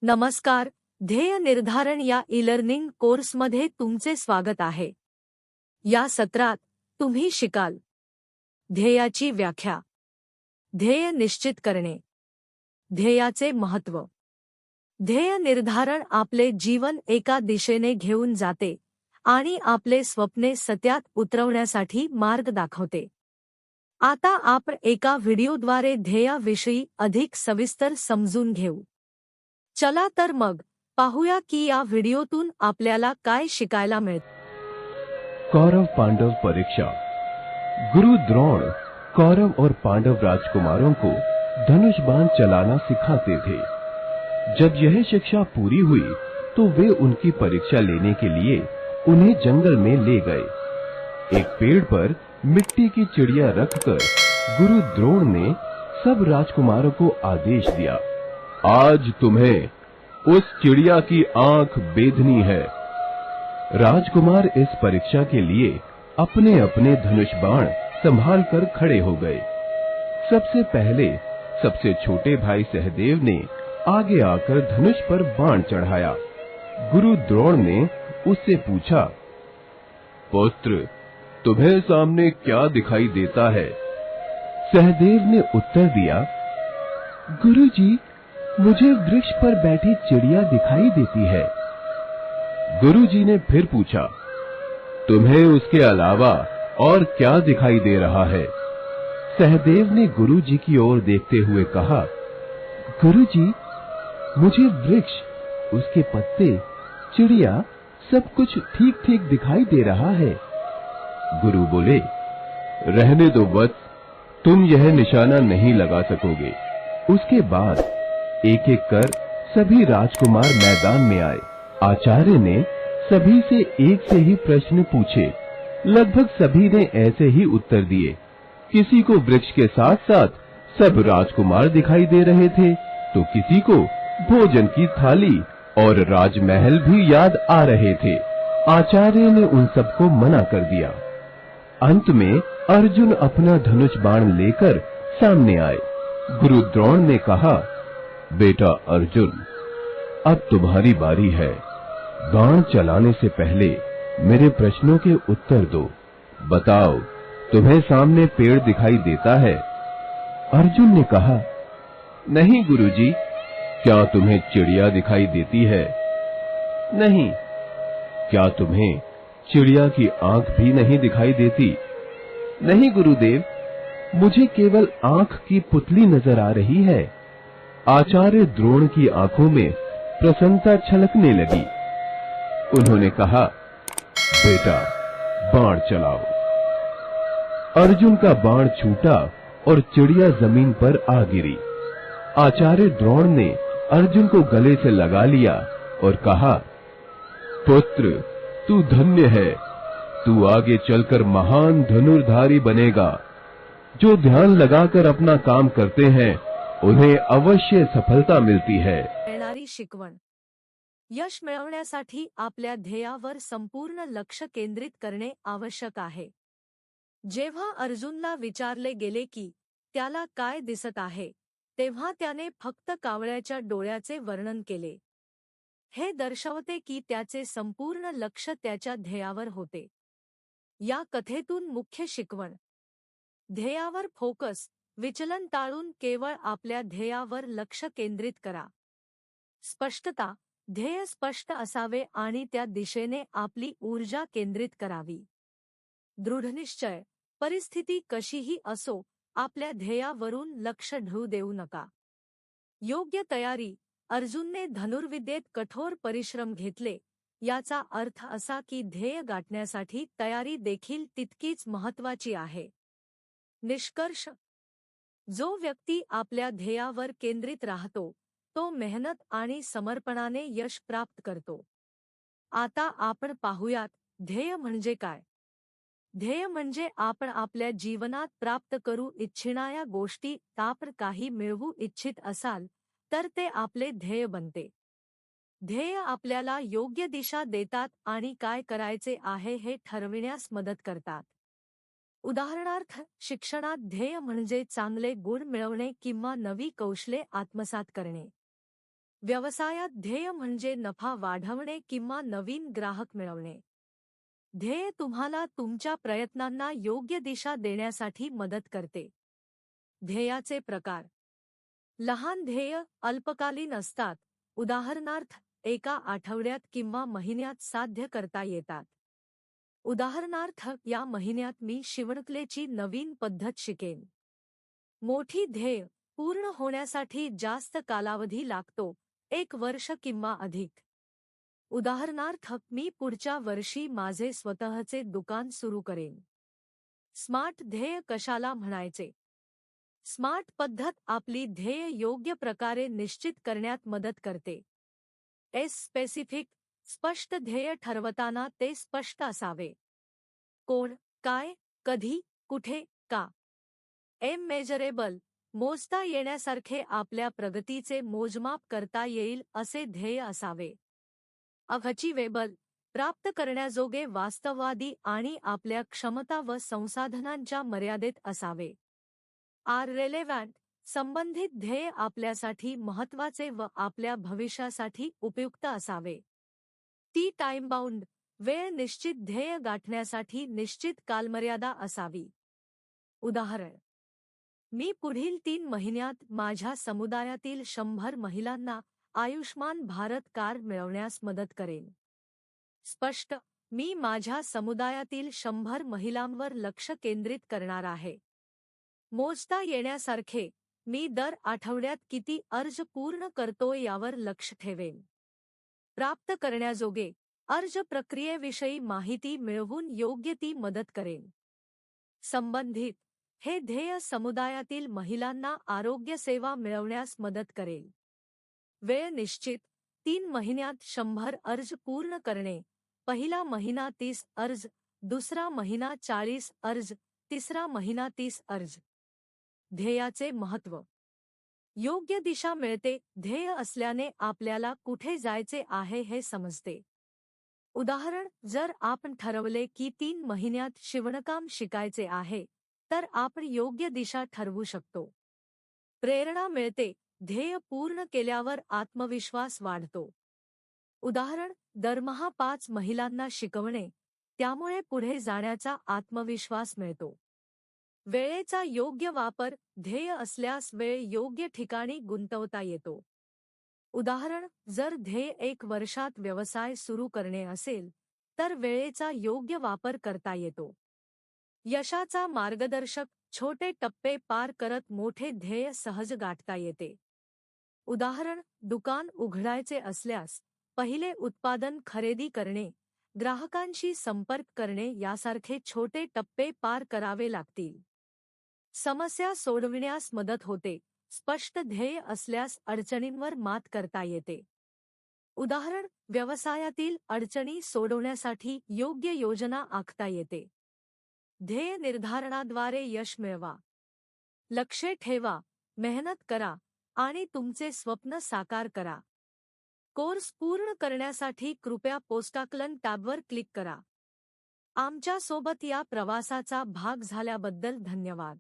नमस्कार. ध्येय निर्धारण या ई-लर्निंग कोर्समध्ये तुमचे स्वागत आहे. या सत्रात तुम्ही शिकाल ध्येयाची व्याख्या, ध्येय निश्चित करणे, ध्येयाचे महत्त्व. ध्येय निर्धारण आपले जीवन एका दिशेने घेऊन जाते आणि आपले स्वप्ने सत्यात उतरवण्यासाठी मार्ग दाखवते. आता आपण एका व्हिडिओद्वारे ध्येयाविषयी अधिक सविस्तर समजून घेऊ. चला तर मग पाहूया की या व्हिडिओतून आपल्याला काय शिकायला मिळतं. कौरव पांडव परीक्षा। गुरु द्रोण कौरव और पांडव राजकुमारों को धनुष बाण चलाना सिखाते थे। जब यह शिक्षा पूरी हुई तो वे उनकी परीक्षा लेने के लिए उन्हें जंगल में ले गए। एक पेड़ पर मिट्टी की चिड़िया रखकर गुरु द्रोण ने सब राजकुमारों को आदेश दिया, आज तुम्हें उस चिड़िया की आंख बेधनी है। राजकुमार इस परीक्षा के लिए अपने अपने धनुष बाण संभाल कर खड़े हो गए। सबसे पहले सबसे छोटे भाई सहदेव ने आगे आकर धनुष पर बाण चढ़ाया। गुरु द्रोण ने उससे पूछा, पुत्र, तुम्हें सामने क्या दिखाई देता है? सहदेव ने उत्तर दिया, गुरुजी, मुझे वृक्ष पर बैठी चिड़िया दिखाई देती है। गुरुजी ने फिर पूछा, तुम्हें उसके अलावा और क्या दिखाई दे रहा है? सहदेव ने गुरुजी की ओर देखते हुए कहा, गुरुजी, मुझे वृक्ष, उसके पत्ते, चिड़िया सब कुछ ठीक ठीक दिखाई दे रहा है। गुरु बोले, रहने दो वत्स, तुम यह निशाना नहीं लगा सकोगे। उसके बाद एक एक कर सभी राजकुमार मैदान में आए। आचार्य ने सभी से एक से ही प्रश्न पूछे। लगभग सभी ने ऐसे ही उत्तर दिए। किसी को वृक्ष के साथ साथ सब राजकुमार दिखाई दे रहे थे, तो किसी को भोजन की थाली और राजमहल भी याद आ रहे थे। आचार्य ने उन सबको मना कर दिया। अंत में अर्जुन अपना धनुष बाण लेकर सामने आए। गुरु द्रोण ने कहा, बेटा अर्जुन, अब तुम्हारी बारी है। बाण चलाने से पहले मेरे प्रश्नों के उत्तर दो। बताओ, तुम्हें सामने पेड़ दिखाई देता है? अर्जुन ने कहा, नहीं गुरुजी। क्या तुम्हें चिड़िया दिखाई देती है? नहीं। क्या तुम्हें चिड़िया की आंख भी नहीं दिखाई देती? नहीं गुरुदेव, मुझे केवल आंख की पुतली नजर आ रही है। आचार्य द्रोण की आंखों में प्रसन्नता छलकने लगी। उन्होंने कहा, बेटा, बाण चलाओ। अर्जुन का बाण छूटा और चिड़िया जमीन पर आ गिरी। आचार्य द्रोण ने अर्जुन को गले से लगा लिया और कहा, पुत्र, तू धन्य है। तू आगे चलकर महान धनुर्धारी बनेगा। जो ध्यान लगाकर अपना काम करते हैं, उन्हें अवश्य सफलता मिलती है। मिळणारी शिकवण. यश मिळवण्यासाठी आपल्या ध्येयावर संपूर्ण लक्ष केंद्रित करणे आवश्यक आहे. जेव्हा अर्जुनला विचारले गेले की त्याला काय दिसत आहे, तेव्हा त्याने फक्त कावळ्याच्या डोळ्याचे वर्णन केले. हे दर्शवते की त्याचे संपूर्ण लक्ष त्याच्या ध्येयावर होते. या कथेतून मुख्य शिकवण. ध्येयावर फोकस, विचलन टाळून केवळ आपल्या ध्येयावर लक्ष केंद्रित करा. स्पष्टता, ध्येय स्पष्ट असावे आणि त्या दिशेने आपली ऊर्जा केंद्रित करावी. दृढनिश्चय, परिस्थिती कशीही असो, आपल्या ध्येयावरून लक्ष ढळू देऊ नका. योग्य तयारी, अर्जुनने धनुर्विद्येत कठोर परिश्रम घेतले. याचा अर्थ असा की ध्येय गाठण्यासाठी तयारी देखील तितकीच महत्त्वाची आहे. निष्कर्ष. जो व्यक्ती आपल्या ध्येयावर केंद्रित राहतो, तो मेहनत आणि समर्पणाने यश प्राप्त करतो. आता आपण पाहूयात, ध्येय म्हणजे काय. ध्येय म्हणजे आपण आपल्या जीवनात प्राप्त करू इच्छिणाऱ्या गोष्टी. आपण काही मिळवू इच्छित असाल तर ते आपले ध्येय बनते. ध्येय आपल्याला योग्य दिशा देतात आणि काय करायचे आहे हे ठरविण्यास मदत करतात. उदाहरणार्थ, शिक्षणात ध्येय म्हणजे चांगले गुण मिळवणे किंवा नवी कौशल्ये आत्मसात करणे. व्यवसायात ध्येय म्हणजे नफा वाढवणे किंवा नवीन ग्राहक मिळवणे. ध्येय तुम्हाला तुमच्या प्रयत्नांना योग्य दिशा देण्यासाठी मदत करते. ध्येयाचे प्रकार. लहान ध्येय अल्पकालीन असतात, उदाहरणार्थ एका आठवड्यात किंवा महिन्यात साध्य करता येतात. उदाहरणार्थ, या महिन्यात मी शिवणकलेची नवीन पद्धत शिकेन. मोठी ध्येय पूर्ण होण्यासाठी जास्त कालावधी लागतो, 1 वर्ष किंवा अधिक. उदाहरणार्थ, मी पुढच्या वर्षी माझे स्वतःचे दुकान सुरू करेन. स्मार्ट ध्येय कशाला म्हणायचे? स्मार्ट पद्धत आपली ध्येय योग्य प्रकारे निश्चित करण्यात मदत करते. स्पेसिफिक, स्पष्ट ध्येय ठरवताना ते स्पष्ट असावे. कोण, काय, कधी, कुठे, का. मेजरेबल, मोजता येण्यासारखे आपल्या प्रगतीचे मोजमाप करता येईल असे ध्येय असावे. अचिवेबल, प्राप्त करण्याजोगे वास्तववादी आणि आपल्या क्षमता व संसाधनांच्या मर्यादेत असावे. रेलेव्हंट, संबंधित ध्येय आपल्यासाठी महत्त्वाचे व आपल्या भविष्यासाठी उपयुक्त असावे. टाइम बाउंड, वेळ निश्चित ध्येय गाठण्यासाठी निश्चित कालमर्यादा असावी. उदाहरण, मी पुढील 3 महिन्यात माझ्या समुदायातील 100 महिलांना आयुष्मान भारत कार्ड मिळवण्यास मदत करेन. स्पष्ट, मी माझ्या समुदायातील 100 महिलांवर लक्ष केंद्रित करणार आहे. मोजता येण्यासारखे, मी दर आठवड्यात किती अर्ज पूर्ण करतोय यावर लक्ष ठेवेन. प्राप्त करण्याजोगे, अर्ज प्रक्रियेविषयी माहिती मिळवून योग्य ती मदत करेन. संबंधित, हे ध्येय समुदायातील महिलांना आरोग्य सेवा मिळवण्यास मदत करेल. वेळ निश्चित, 3 महिन्यात 100 अर्ज पूर्ण करणे, पहिला महिना 30 अर्ज, दुसरा महिना 40 अर्ज, तिसरा महिना 30 अर्ज. ध्येयाचे महत्त्व. योग्य दिशा मिळते, ध्येय असल्याने आपल्याला कुठे जायचे आहे हे समजते. उदाहरण, जर आपण ठरवले की 3 महिन्यात शिवणकाम शिकायचे आहे, तर आपण योग्य दिशा ठरवू शकतो. प्रेरणा मिळते, ध्येय पूर्ण केल्यावर आत्मविश्वास वाढतो. उदाहरण, दरमहा 5 महिलांना शिकवणे, त्यामुळे पुढे जाण्याचा आत्मविश्वास मिळतो. वेळेचा योग्य वापर, ध्येय असल्यास वेळ योग्य ठिकाणी गुंतवता येतो. उदाहरण, जर ध्येय 1 वर्षात व्यवसाय सुरू करणे असेल, तर वेळेचा योग्य वापर करता येतो. यशाचा मार्गदर्शक, छोटे टप्पे पार करत मोठे ध्येय सहज गाठता येते. उदाहरण, दुकान उघडायचे असल्यास पहिले उत्पादन खरेदी करणे, ग्राहकांशी संपर्क करणे यासारखे छोटे टप्पे पार करावे लागतील. समस्या सोडविण्यास मदत होते, स्पष्ट ध्येय असल्यास अडचणींवर मात करता येते. उदाहरण, व्यवसायातील अडचणी सोडवण्यासाठी योग्य योजना आखता येते. ध्येय निर्धारणाद्वारे यश मिळवा. लक्ष्य ठेवा, मेहनत करा आणि तुमचे स्वप्न साकार करा. कोर्स पूर्ण करण्यासाठी कृपया पोस्टाक्लन टॅबवर क्लिक करा. आमच्या सोबत या प्रवासाचा भाग झाल्याबद्दल धन्यवाद.